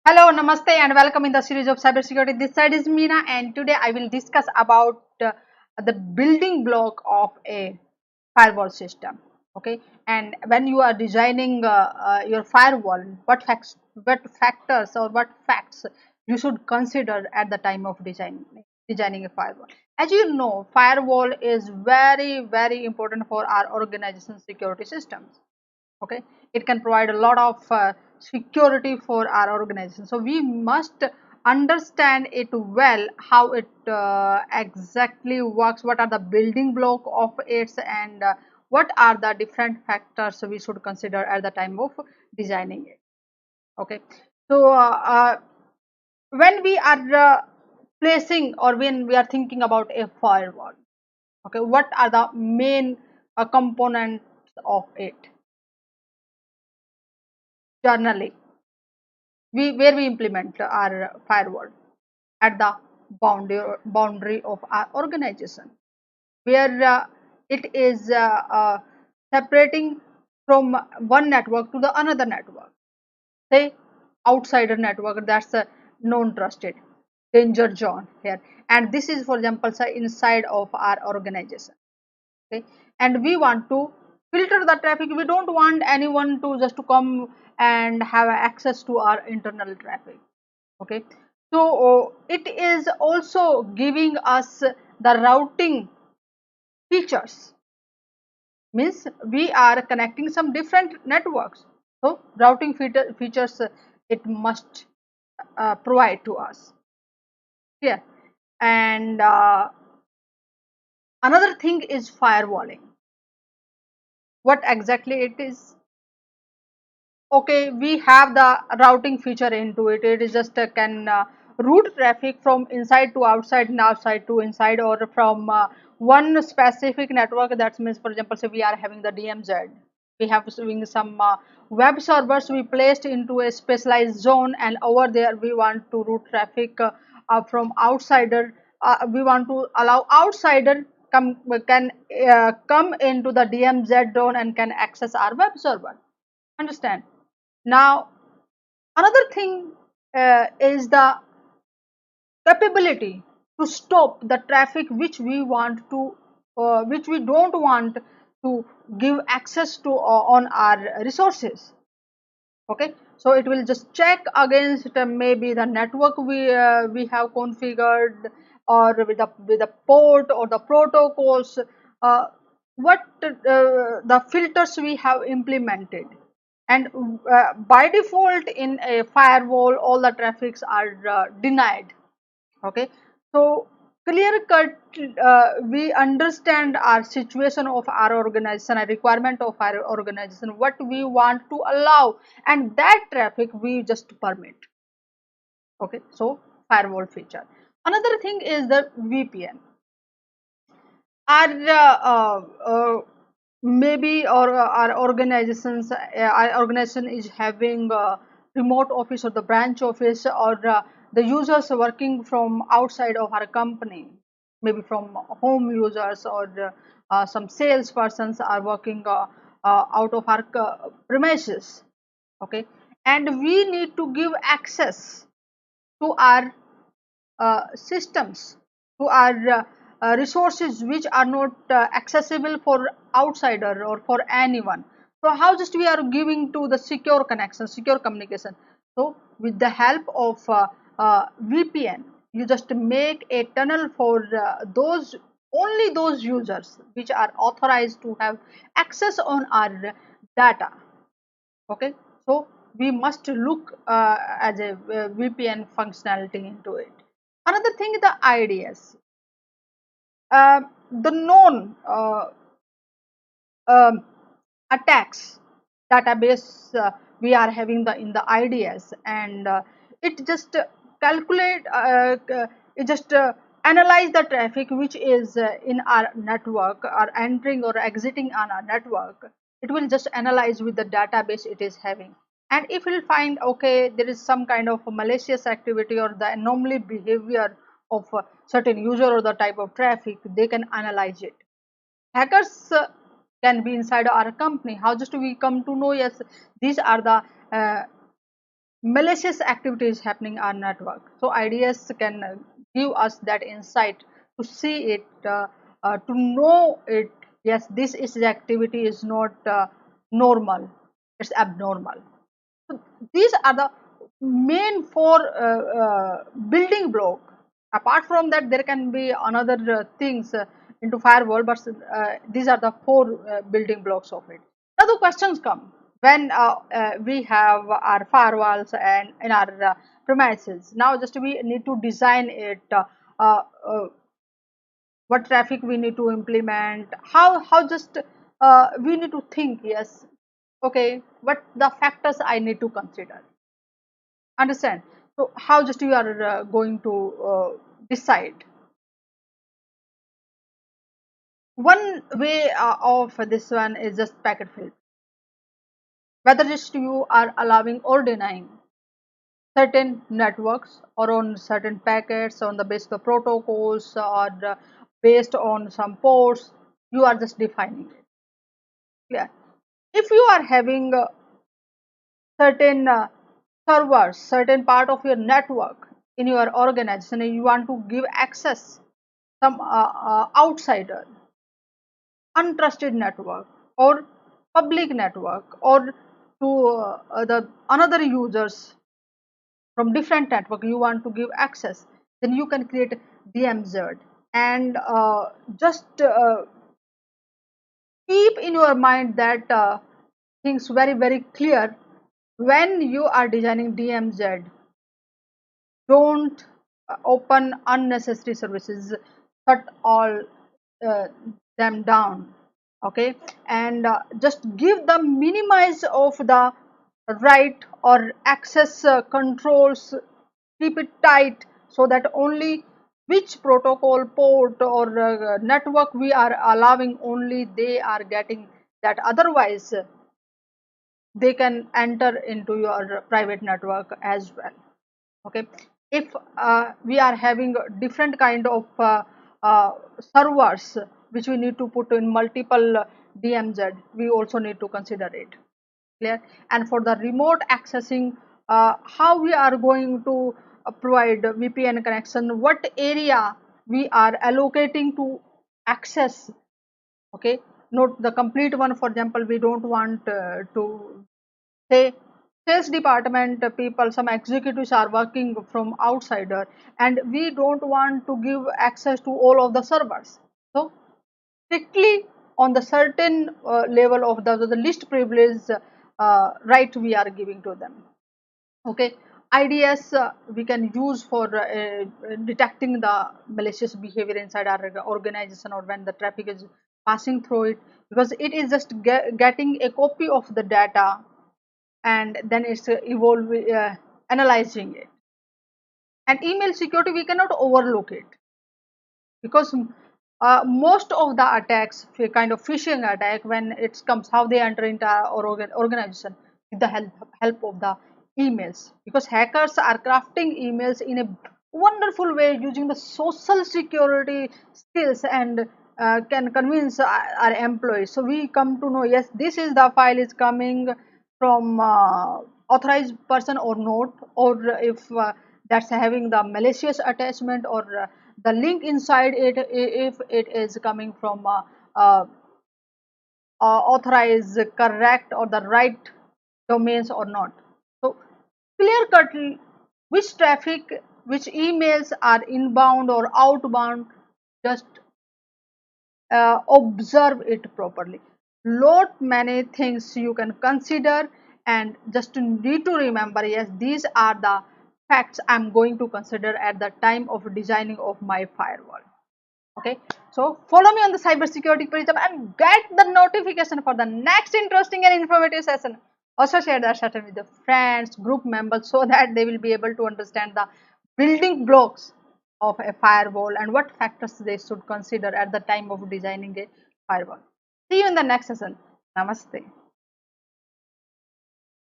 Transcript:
Hello, namaste, and welcome in the series of cybersecurity. This side is Meena, and today I will discuss about the building block of a firewall system. Okay, and when you are designing your firewall, what factors or what facts you should consider at the time of designing a firewall. As you know, firewall is very important for our organization security systems. Okay, it can provide a lot of security for our organization, so we must understand it well, how it exactly works, what are the building block of it, and what are the different factors we should consider at the time of designing it. Okay, so when we are placing or when we are thinking about a firewall, okay, what are the main components of it? Journaling, where we implement our firewall at the boundary of our organization, where it is separating from one network to the another network. Say outsider network, that's a non trusted danger zone here, and this is, for example, say inside of our organization. Okay, and we want to filter the traffic. We don't want anyone to just to come and have access to our internal traffic. Okay, so it is also giving us the routing features, means we are connecting some different networks, so routing features it must provide to us here. And another thing is firewalling. What exactly it is? Okay, we have the routing feature into it. It is just can route traffic from inside to outside and outside to inside, or from one specific network. That means, for example, say we are having the DMZ, we have doing some web servers we placed into a specialized zone, and over there we want to route traffic from outsider. We want to allow outsider can come into the DMZ zone and can access our web server. Understand? Now, another thing is the capability to stop the traffic which we don't want to give access to on our resources. Okay, so it will just check against maybe the network we have configured, or with the port or the protocols, what the filters we have implemented. And by default in a firewall all the traffics are denied. Okay, so clear cut, we understand our situation of our organization, a requirement of our organization, what we want to allow, and that traffic we just permit. Okay, so firewall feature. Another thing is the VPN. Our maybe or our organization is having a remote office or the branch office, or the users working from outside of our company, maybe from home users, or some salespersons are working out of our premises. Okay, and we need to give access to our systems, to our resources which are not accessible for outsider or for anyone. So how just we are giving to the secure connection, secure communication? So with the help of VPN, you just make a tunnel for those, only those users which are authorized to have access on our data. Okay, so we must look as a VPN functionality into it. Another thing is the IDS, the known um, attacks database we are having the in the IDS, and it just calculate it just analyze the traffic which is in our network, or entering or exiting on our network. It will just analyze with the database it is having, and if it will find okay there is some kind of malicious activity or the anomaly behavior of a certain user or the type of traffic, they can analyze it. Hackers can be inside our company. How just we come to know? Yes, these are the malicious activity is happening on network. So IDS can give us that insight to see it, to know it. Yes, this is the activity is not normal; it's abnormal. So these are the main four building block. Apart from that, there can be another things into firewall, but these are the four building blocks of it. Now the questions come when we have our firewalls and in our premises. Now just we need to design it. Uh, uh, what traffic we need to implement? How just we need to think? Yes, okay. What the factors I need to consider? Understand? So how just you are going to decide? One way of this one is just packet filter, whether just you are allowing or denying certain networks or on certain packets on the basis of protocols or based on some ports, you are just defining it. Clear? If you are having certain servers, certain part of your network in your organization, and you want to give access some outsider, untrusted network or public network or to the another users from different network you want to give access, then you can create DMZ and just keep in your mind that things very clear. When you are designing DMZ, don't open unnecessary services, shut all uh, them down, okay, and just give the minimize of the right or access controls, keep it tight so that only which protocol port or network we are allowing, only they are getting that. Otherwise they can enter into your private network as well. Okay, if we are having different kind of servers which we need to put in multiple DMZ, we also need to consider it. Clear? And for the remote accessing, how we are going to provide VPN connection, what area we are allocating to access. Okay, not the complete one. For example, we don't want to say sales department people, some executives are working from outsider, and we don't want to give access to all of the servers. So strictly on the certain level of the least privilege right we are giving to them. Okay, IDS we can use for detecting the malicious behavior inside our organization or when the traffic is passing through it, because it is just getting a copy of the data and then it's evolving, analyzing it. And email security we cannot overlook it, because most of the attacks, kind of phishing attack, when it comes how they enter into our organization with the help of the emails, because hackers are crafting emails in a wonderful way using the social security skills and can convince our employees. So we come to know, yes, this is the file is coming from authorized person or not, or if that's having the malicious attachment, or the link inside it, if it is coming from uh, authorized, correct, or the right domains or not. So clear cutly which traffic, which emails are inbound or outbound, just observe it properly. Lot many things you can consider, and just need to remember, yes, these are the facts I'm going to consider at the time of designing of my firewall. Okay, so follow me on the cybersecurity prism and get the notification for the next interesting and informative session. Also share that session with your friends, group members, so that they will be able to understand the building blocks of a firewall and what factors they should consider at the time of designing a firewall. See you in the next session. Namaste.